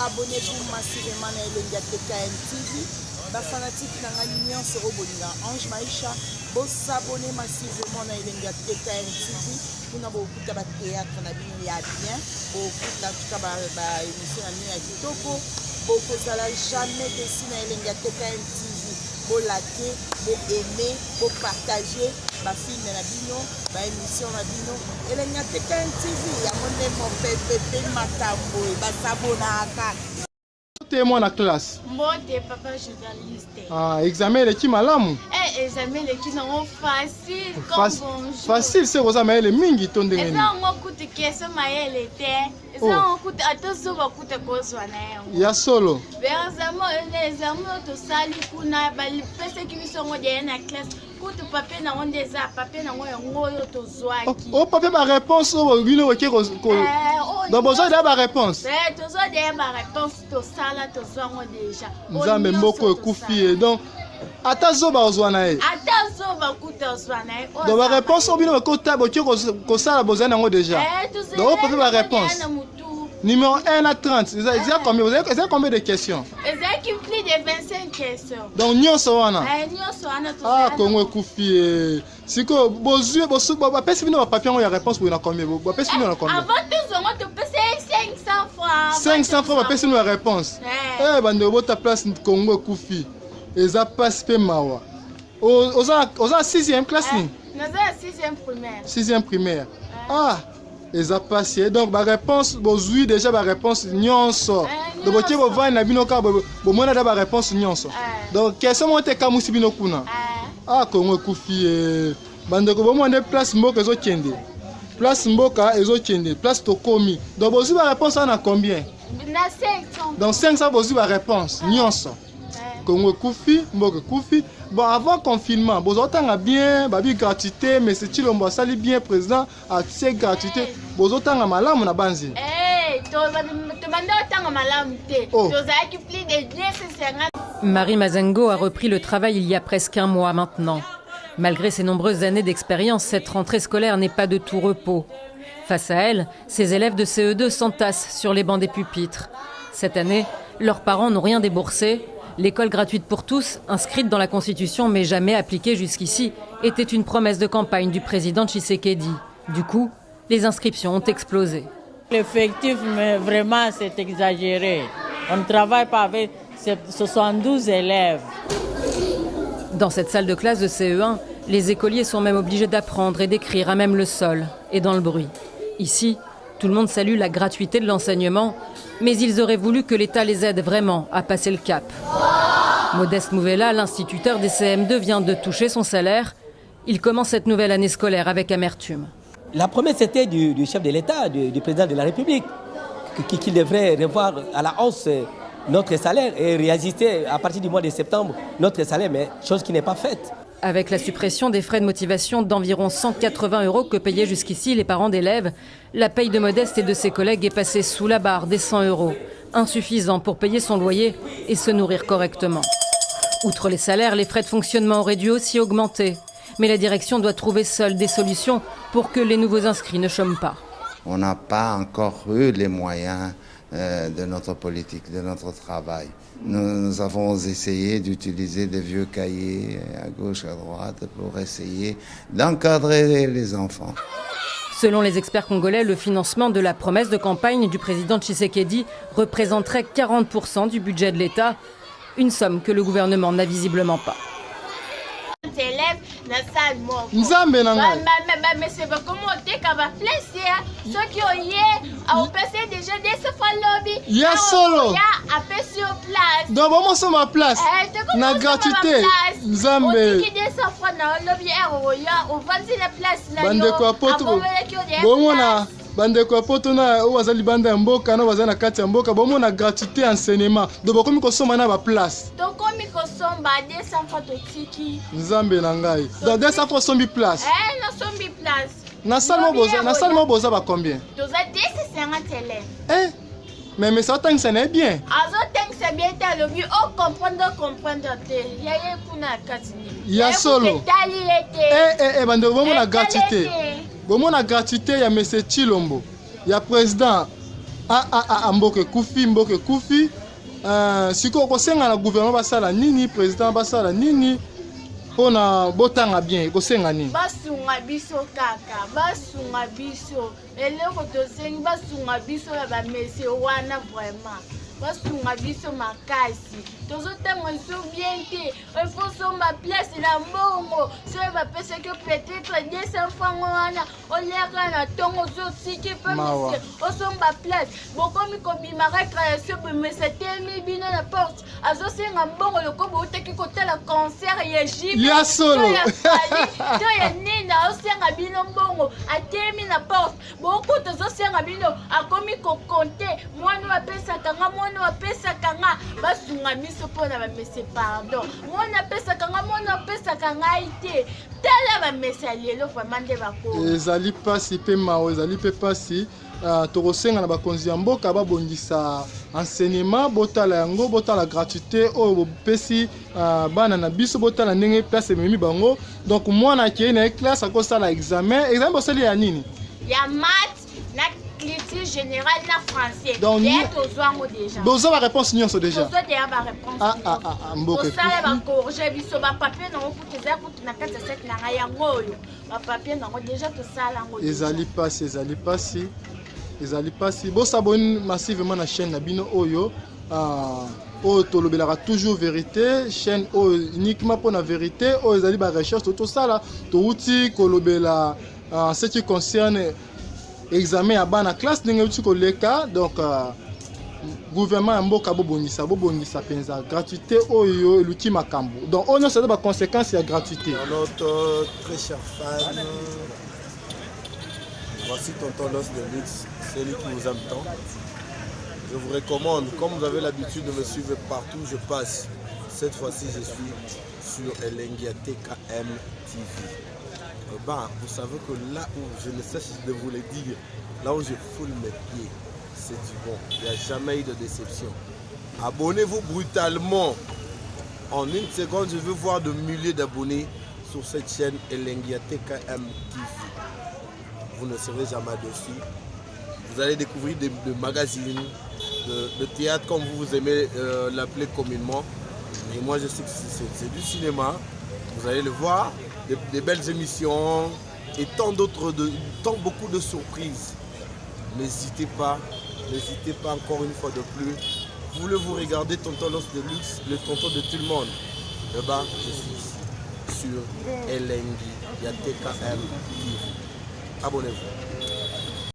abonnez-vous massivement à Elenga TKM TV. Ba fanatique nanga nyonso obolinga Ange Maïcha, bo s'abonner massivement à Elenga TKM TV. Pour na bokuta ba théâtre na bino ya bien, bokuta tuka ba émission na bino ya kitoko, boko sala jamais déçu na Elenga TKM TV. Bo liker, bo aimer, bo partager ba film na bino, ba émission na bino. Elenga TKM TV ya monde mon pepe matambo ba sabonaka. T'es moi en classe. Moi, t'es papa journaliste. Ah, examen les qui malamu. Eh, examen les qui sont facile comme facile, c'est aux amis les mingi ton et ça on coûte question maël était. Et ça on coûte attention va coûte cause na. Ya solo. Les examens to sali kuna bali pesa qui sont en classe. Coûte papier na on des papier na ngoyo to zwaki. Oh papier ma réponse au bino weke ko. Donc besoin d'avoir réponse. Eh, to zo de ma réponse to sala to zwango déjà. Nzambe mboko ekufi donc ata zoba ozwana e. Ata zoba kuta ozwana e. Donc ma réponse au bino ko tabo ko sala besoin nango déjà. Donc papier ma réponse. Numéro 1 à 30, vous avez combien de questions? Ils ont plus de 25 questions. Donc, nyonso wana. Ah, Congo Koufi. Si que bozu bosu ba pesi bino papier on y a réponse pour na combien? Ba pesi bino na combien? Avant tout on te payer 500 francs. 500 francs ba pesi bino la réponse. Eh bande bota place Congo Koufi. Eza passe pe mawa. Oza 6e classe ni? Nous avons 6e primaire. 6e primaire. Ah. Les a passé donc ma réponse bozui déjà ma réponse nyonso donc boké bo va na bino ka bo mona da ba réponse nyonso donc question monte ka musi bino kuna ah Congo Koufi bande ko bo mona place mboka ezo kende place mboka ezo kende place tokomi donc bozui ba réponse na combien na 500 donc 500 bozui ba réponse nyonso Congo Koufi mboka Koufi. Bon, avant confinement, vous avez bien, babi gratuité, mais c'est Chilombo sali bien président, accès gratuité, vous avez malam na banzi. Eh, tu vas malam te. Plus de 250. Marie Mazengo a repris le travail il y a presque un mois maintenant. Malgré ses nombreuses années d'expérience, cette rentrée scolaire n'est pas de tout repos. Face à elle, ses élèves de CE2 s'entassent sur les bancs des pupitres. Cette année, leurs parents n'ont rien déboursé. L'école gratuite pour tous, inscrite dans la Constitution mais jamais appliquée jusqu'ici, était une promesse de campagne du président Tshisekedi. Du coup, les inscriptions ont explosé. L'effectif, mais vraiment, c'est exagéré. On ne travaille pas avec 72 élèves. Dans cette salle de classe de CE1, les écoliers sont même obligés d'apprendre et d'écrire à même le sol et dans le bruit. Ici, tout le monde salue la gratuité de l'enseignement, mais ils auraient voulu que l'État les aide vraiment à passer le cap. Modeste Mouvela, l'instituteur des CM2, vient de toucher son salaire. Il commence cette nouvelle année scolaire avec amertume. La promesse était du chef de l'État, du président de la République, qu'il devrait revoir à la hausse notre salaire et réajuster à partir du mois de septembre notre salaire, mais chose qui n'est pas faite. Avec la suppression des frais de motivation d'environ 180 € que payaient jusqu'ici les parents d'élèves, la paye de Modeste et de ses collègues est passée sous la barre des 100 €, insuffisant pour payer son loyer et se nourrir correctement. Outre les salaires, les frais de fonctionnement auraient dû aussi augmenter. Mais la direction doit trouver seule des solutions pour que les nouveaux inscrits ne chôment pas. On n'a pas encore eu les moyens de notre politique, de notre travail. Nous avons essayé d'utiliser des vieux cahiers à gauche, à droite pour essayer d'encadrer les enfants. Selon les experts congolais, le financement de la promesse de campagne du président Tshisekedi représenterait 40% du budget de l'État, une somme que le gouvernement n'a visiblement pas. Nzambe na ngai. Mais c'est pas comment tu es capable de plaisir. Ceux qui ont hier, on peut déjà des fois lobby. Ya solo. Ya a passé sur place. Donc bon sur ma place. Na gratuité. Nzambe. On dit des fois na lobby on va dire la place là. Bande ko apoto. Bon na bande ko apoto na o wazali banda mboka na wazana kati mboka bon na gratuité enseignement. Donc bokomi ko soma na ba place. Donc comme ko somba 200 francs tiki. Nzambe na ngai. Donc 200 francs sombi place. Na sombi place. Na salle boza ba combien? Doza 250 élèves. Mais ça tant que ça n'est bien. Azo tant que c'est bien t'as le but au comprendre te. Yaya kuna katini. Ya solo. Bande bon na gratuité. Bon na gratuité ya monsieur Chilombo. Ya président mboke kufi siko kosenga na gouvernement basala nini président basala nini pona botanga bien kosenga nini basunga biso kaka basunga biso eloko tosengi basunga biso ya bamesi wana vraiment basunga biso makasi tozotanga so bien te ifo somba place na mbongo so bapesaki peut-être 200 francs wana oliaka na tongo zotiki pe misi osomba place bokomi kobima recréation bemesa temi bino na porte azosenga mbongo lokobo otaki kotala concert ya Egypte ya solo to ya nina osenga bino mbongo atemi na porte boko tozosenga bino akomi kokonte mwana wapesaka nga mwana wapesaka nga basunga biso mpona bamese pardon mwana apesaka nga mwana apesaka ngai te tala bamese ya lelo vraimen nde bakoma ezali pasi mpe mawa ezali mpe pasi tokosenga na bakonzi ya mboka babongisa enseignement botala yango botala gratuité oyo bopesi bana na biso botala ndenge place ememi bango donc mwana akei na ye classe akosala examen bosali ya nini ya math na culture générale na français donc tozwango déjà boza baréponse nyonso déjà tozo deya baréponse mboke tosala bakorge biso bapapier nango kutu eza kutu na kati ya sete na ngai yango oyo bapapier nango déjà tosala yango ezali pasi bosaboni massivement na chaîne na bino oyo oyo tolobelaka toujours vérité chaîne oyo uniquement mpona vérité oyo ezali barecherche tosala touti kolobela ce qui concerne examen ya bana classe ndenge uti koleka donc gouvernement ya mboka bobongisa mpenza gratuité oyo eluki makambo donc oyo nyonso eza baconséquence ya gratuité. Notre très cher fan, voici Tonton Los de Luxe, celui qui vous aime tant. Je vous recommande, comme vous avez l'habitude de me suivre partout où je passe, cette fois-ci je suis sur Elengia TKM TV. Vous savez que là où je ne cesse de vous le dire, là où je foule mes pieds, c'est du bon. Il n'y a jamais eu de déception. Abonnez-vous brutalement. En une seconde, je veux voir de milliers d'abonnés sur cette chaîne Elengia TKM TV. Vous ne serez jamais dessus. Vous allez découvrir des magazines, de théâtre comme vous aimez l'appeler communément. Et moi je sais que c'est du cinéma. Vous allez le voir, des belles émissions et tant beaucoup de surprises. N'hésitez pas encore une fois de plus. Voulez-vous regarder Tonton Los de Luxe, le tonton de tout le monde? Je suis sur Elengia TKM TV. Abonnez-vous.